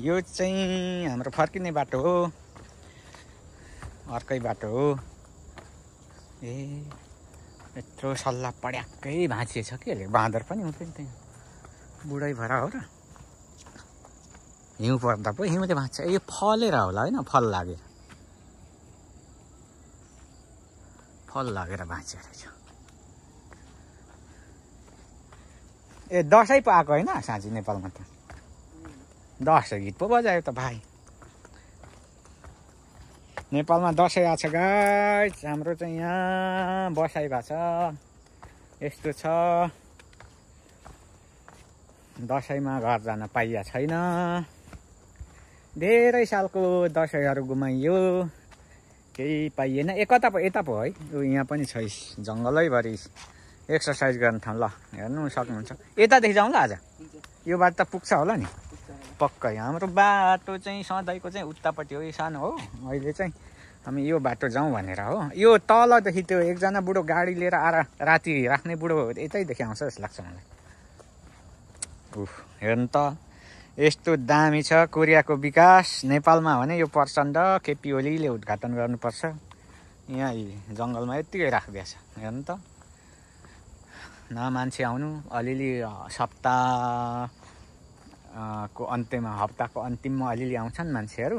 यो चाहिँ हाम्रो फर्किने बाटो हो, अर्कै बाटो हो। ए यत्रो सल्लाह पड्याक्कै भाँचिएछ के अरे, बाँदर पनि हुँदैन त्यहाँ, बुढै भएर हो र। हिउँ पर्दा पो हिउँले भाँच्छ। यो फलेर होला होइन, फल लागेर भाँच्यो रहेछ। ए दसैँ पो आएको होइन साँच्ची नेपालमा त, दसैँ गीत पो बजायो त भाइ। नेपालमा दसैँ आएको छ गाइस, हाम्रो चाहिँ यहाँ बसाइ भएको छ। यस्तो छ, दसैँमा घर जान पाइया छैन। धेरै सालको दसैँहरू गुमाइयो, केही पाइएन। यता पो है, यहाँ पनि छ जङ्गलैभरि एक्सर्साइज गर्ने ठाउँ। ल हेर्नु सक्नुहुन्छ, यतादेखि जाउँ ल आज। यो बाटो त पुग्छ होला नि पक्कै। हाम्रो बाटो चाहिँ सधैँको चाहिँ उतापट्टि हो, यो सानो हो। अहिले चाहिँ हामी यो बाटो जाउँ भनेर हो। यो तलदेखि त्यो एकजना बुढो गाडी लिएर आएर राति राख्ने बुढो यतैदेखि आउँछ जस्तो लाग्छ मलाई। हेर्नु त, यस्तो दामी छ कोरियाको विकास। नेपालमा भने यो प्रचण्ड केपी ओलीले उद्घाटन गर्नुपर्छ। यहाँ जङ्गलमा यत्तिकै राखिदिएछ। हेर्नु त, न मान्छे आउनु, अलिअलि सप्ताहको अन्त्यमा, हप्ताको अन्तिममा अलिअलि आउँछन् मान्छेहरू,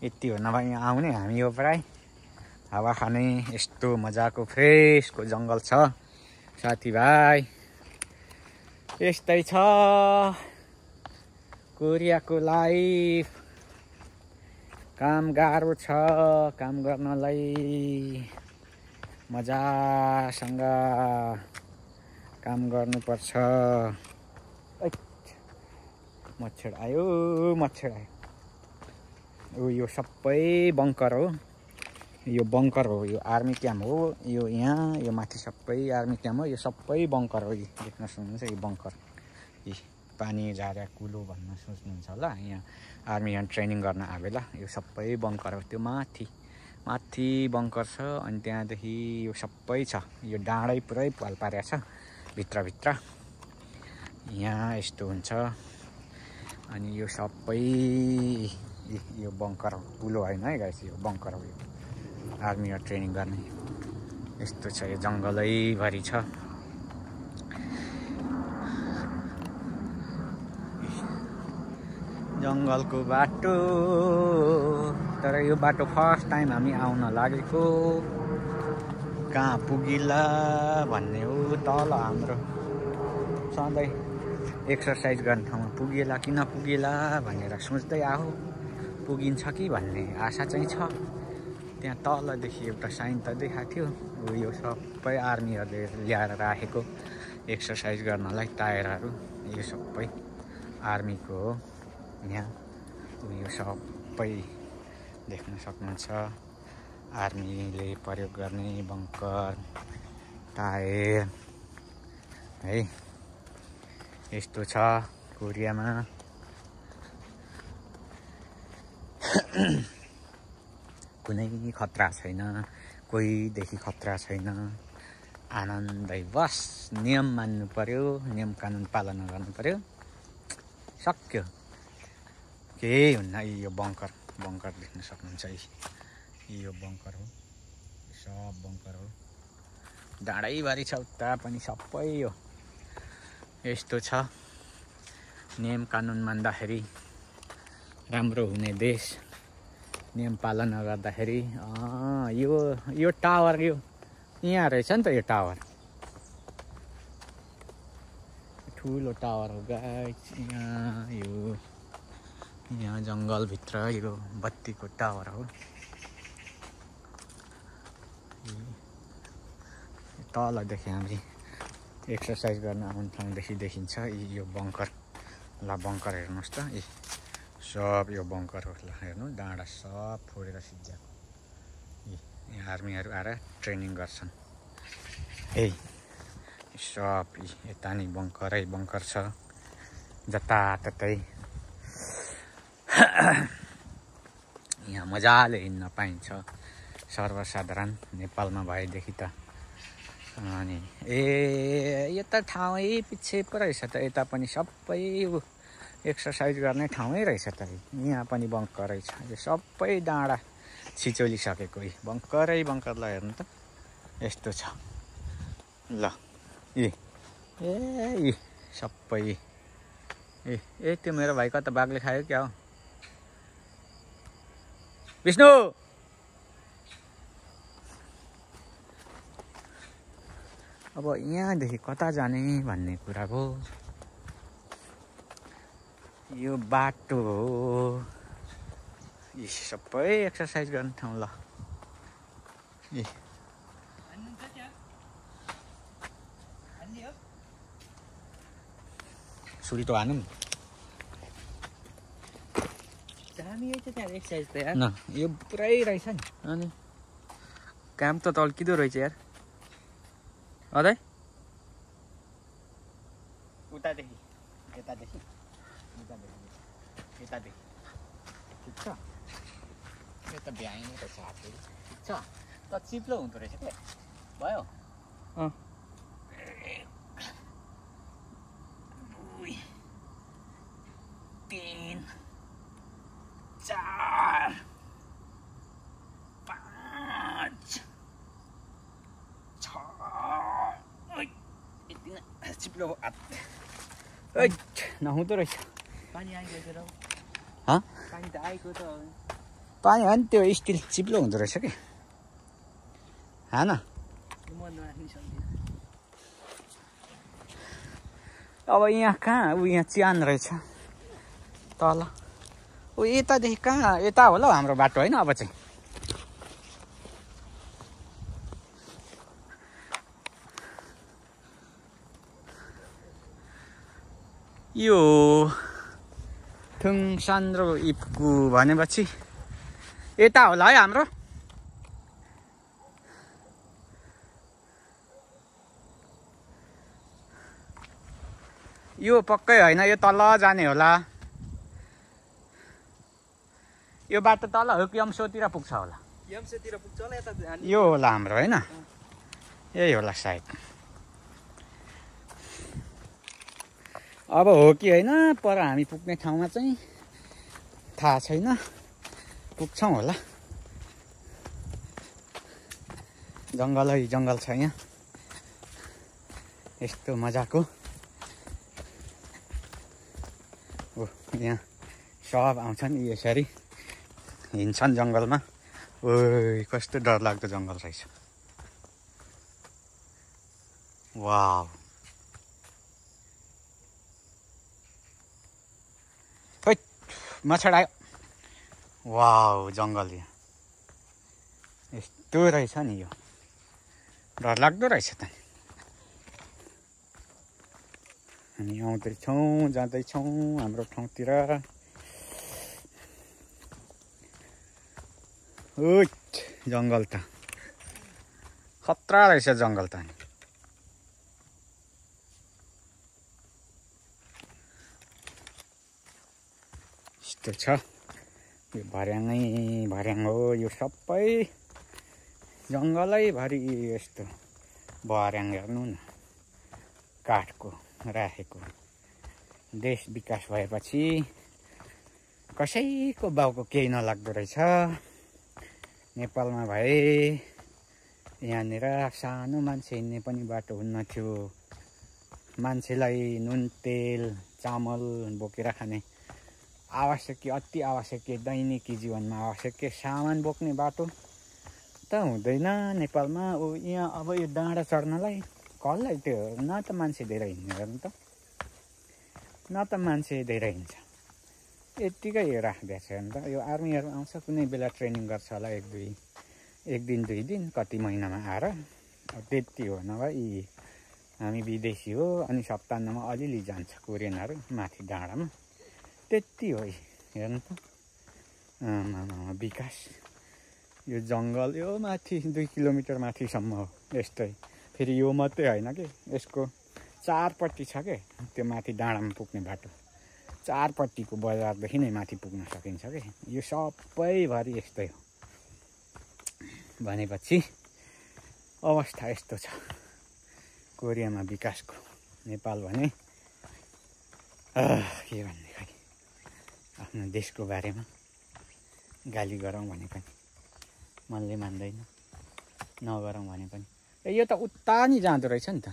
यति हो। नभए यहाँ आउने हामी हो प्राय हावा खाने। यस्तो मजाको फ्रेसको जङ्गल छ साथीभाइ। यस्तै छ कोरियाको लाइफ। काम गाह्रो छ, काम गर्नलाई मजासँग काम गर्नुपर्छ। मच्छर आयो। यो सबै बङ्कर हो, यो बङ्कर हो, यो आर्मी क्याम्प हो। यो यहाँ यो माथि सबै आर्मी क्याम्प हो, यो सबै बङ्कर हो। देख्न सक्नुहुन्छ यो बङ्कर, पानी झार्या कुलो भन्न सोच्नुहुन्छ होला। यहाँ आर्मी यहाँ ट्रेनिङ गर्न आएको ल, यो सबै बङ्कर हो। त्यो माथि बङ्कर छ, अनि त्यहाँदेखि यो सबै छ। यो डाँडै पुरै पाल पारेको छ भित्रभित्र। यहाँ यस्तो हुन्छ। अनि यो सबै यो बङ्कर हो, पुलो होइन है गाइस, यो बङ्कर हो। यो आर्मी ट्रेनिङ गर्ने यस्तो छ। यो जङ्गलैभरि छ। जङ्गलको बाटो, तर यो बाटो फर्स्ट टाइम हामी आउन लागेको। कहाँ पुगिला भन्ने हो। तल हाम्रो सधैँ एक्सर्साइज गर्ने ठाउँमा पुगेला कि नपुगेला भनेर सोच्दै आऊ, पुगिन्छ कि भन्ने आशा चाहिँ छ। त्यहाँ तलदेखि एउटा साइन त देखाएको थियो। यो सबै आर्मीहरूले ल्याएर राखेको एक्सर्साइज गर्नलाई टायरहरू, यो सबै आर्मीको हो। यहाँ यो सबै देख्न सक्नुहुन्छ, आर्मीले प्रयोग गर्ने बङ्कर टायर है। यस्तो छ कोरियामा। कुनै खतरा छैन, कोहीदेखि खतरा छैन। आनन्दै बस, नियम मान्नु पर्यो, नियम कानुन पालना गर्नु पर्यो, सक्यो। केही हुन्न। यो बङ्कर देख्न सक्नुहुन्छ, यो बङ्कर हो, सब बङ्कर हो। डाँडैभरि छ, उता पनि सबै यो यस्तो छ। नियम कानुन मान्दाखेरि राम्रो हुने देश, नियम पालना गर्दाखेरि। यो टावर, यो यहाँ रहेछ नि त, यो टावर ठुलो टावर हो गाइस। यहाँ जङ्गलभित्र यो बत्तीको टावर हो। तलदेखि हामी एक्सर्साइज गर्न आउने ठाउँदेखि देखिन्छ यो बङ्कर। ल बङ्कर हेर्नुहोस् त, सब यो बङ्कर हो। ल हेर्नु, डाँडा सब फोडेर सिद्ध्याएको। यहाँ आर्मीहरू आएर ट्रेनिङ गर्छन्। सब यता नि बङ्करै बङ्कर छ, जताततै। यहाँ मजाले हिँड्न पाइन्छ सर्वसाधारण नेपालमा भएदेखि त। अनि यो त ठाउँै पछि पो रहेछ त। यता पनि सबै एक्सर्साइज गर्ने ठाउँै रहेछ त यहाँ पनि बङ्करै छ यो सबै डाँडा छिचोलिसकेको बङ्करै बङ्कर ल हेर्नु त यस्तो छ ल ए सबै ए त्यो मेरो भाइ कता बाघले खायो क्या हो विष्णु अब यहाँदेखि कता जाने भन्ने कुरा हो यो बाटो हो सबै एक्सर्साइज गर्ने ठाउँ ल सुल्टो हानौँ न यो पुरै रहेछ नि अनि काम त तल्किँदो रहेछ यार अझै उतादेखि यतादेखि यतादेखि ठिक छ यो त भ्याइने रहेछ हातले ठिक छ त चिप्लो हुँदो रहेछ के भयो तीन चार पाँच छ चिप्लो हात नहुँदो रहेछ पानी आइगयो र पानी त आएको त पानी हो नि त्यो स्टिल चिप्लो हुँदो रहेछ कि हान म नआख्ने सक्दिनँ अब यहाँ कहाँ यहाँ च्यान रहेछ तल यतादेखि कहाँ यता होला हौ हाम्रो बाटो होइन अब चाहिँ यो थुङसान र इप्कु भनेपछि यता होला है हाम्रो यो पक्कै होइन यो तल जाने होला यो बाटो तल हो यमसोतिर पुग्छ होला यमसोतिर पुग्छ होला यता यो होला हाम्रो होइन यही होला सायद अब हो कि होइन पर हामी पुग्ने ठाउँमा चाहिँ थाहा छैन पुग्छौँ होला जङ्गलै जङ्गल छ यहाँ यस्तो मजाको ओ यहाँ सब आउँछन् यसरी हिँड्छन् जङ्गलमा ओ कस्तो डरलाग्दो जङ्गल रहेछ वाउ मच्छड आयो वाउ जङ्गल यहाँ यस्तो रहेछ नि यो डरलाग्दो रहेछ त हामी आउँदैछौँ जाँदैछौँ हाम्रो ठाउँतिर जङ्गल त खतरा रहेछ जङ्गल त यस्तो छ यो भर्याङ हो यो सबै जङ्गलैभरि यस्तो भर्याङ हेर्नु न काठको राखेको देश विकास भएपछि कसैको बाउको केही नलाग्दो रहेछ नेपालमा भए यहाँनिर सानो मान्छे हिँड्ने पनि बाटो हुन्न थियो मान्छेलाई नुन तेल चामल बोकेर खाने आवश्यक अति आवश्यक दैनिकी जीवनमा आवश्यक सामान बोक्ने बाटो त हुँदैन नेपालमा यहाँ अब यो डाँडा चढ्नलाई कसलाई त्यो न त मान्छे धेरै हिँड्ने गर्नु त न त मान्छे धेरै हिँड्छ यत्तिकै यो राखिदिएको छ अन्त यो आर्मीहरू आउँछ कुनै बेला ट्रेनिङ गर्छ होला एक दिन दुई दिन कति महिनामा आएर अब त्यति हो नभए हामी विदेशी हो अनि सप्ताहमा अलिअलि जान्छ कोरियनहरू माथि डाँडामा त्यति हो हेर्नु त विकास यो जङ्गल यो माथि 2 किलोमिटर माथिसम्म हो यस्तै फेरि यो मात्रै होइन कि यसको चारपट्टि छ के त्यो माथि डाँडामा पुग्ने बाटो चारपट्टिको बजारदेखि नै माथि पुग्न सकिन्छ कि यो सबैभरि यस्तै हो भनेपछि अवस्था यस्तो छ कोरियामा विकासको नेपाल भने के भन्ने खै आफ्नो देशको बारेमा गाली गरौँ भने पनि मनले मान्दैन, नगरौँ भने पनि। यो त उता नि जाँदो रहेछ नि त,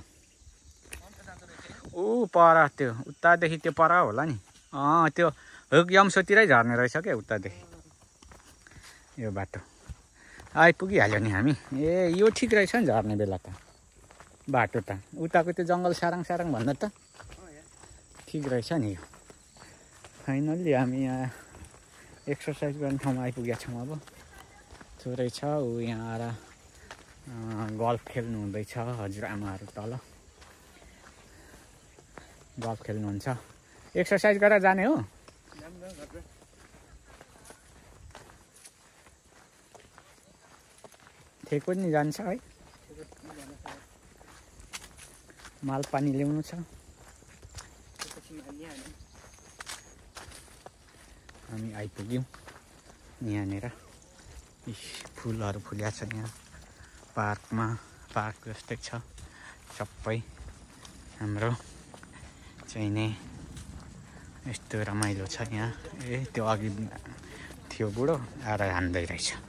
ऊ पर त्यो उतादेखि त्यो पर होला नि, त्यो यमसोतिरै झर्ने रहेछ क्या उतादेखि यो बाटो। आइपुगिहाल्यो नि हामी। ए यो ठिक रहेछ नि झर्ने बेला त बाटो त, उताको त्यो जङ्गल साराङ भन्दा त ठिक रहेछ नि यो। फाइनल्ली हामी यहाँ एक्सर्साइज गर्ने ठाउँमा आइपुगेका छौँ। अब थोरै छ ऊ यहाँ आएर गल्फ खेल्नु हुँदैछ हजुरआमाहरू तल गल्फ खेल्नुहुन्छ। एक्सर्साइज गरेर जाने हो। ठेको नि जान्छ है, माल पानी ल्याउनु छ। हामी आइपुग्यौँ यहाँनिर। फुलहरू फुल्या छ यहाँ पार्कमा, पार्क जस्तै छ सबै हाम्रो चाहिने। यस्तो रमाइलो छ यहाँ। ए त्यो अघि थियो बुढो आएर हान्दै रहेछ।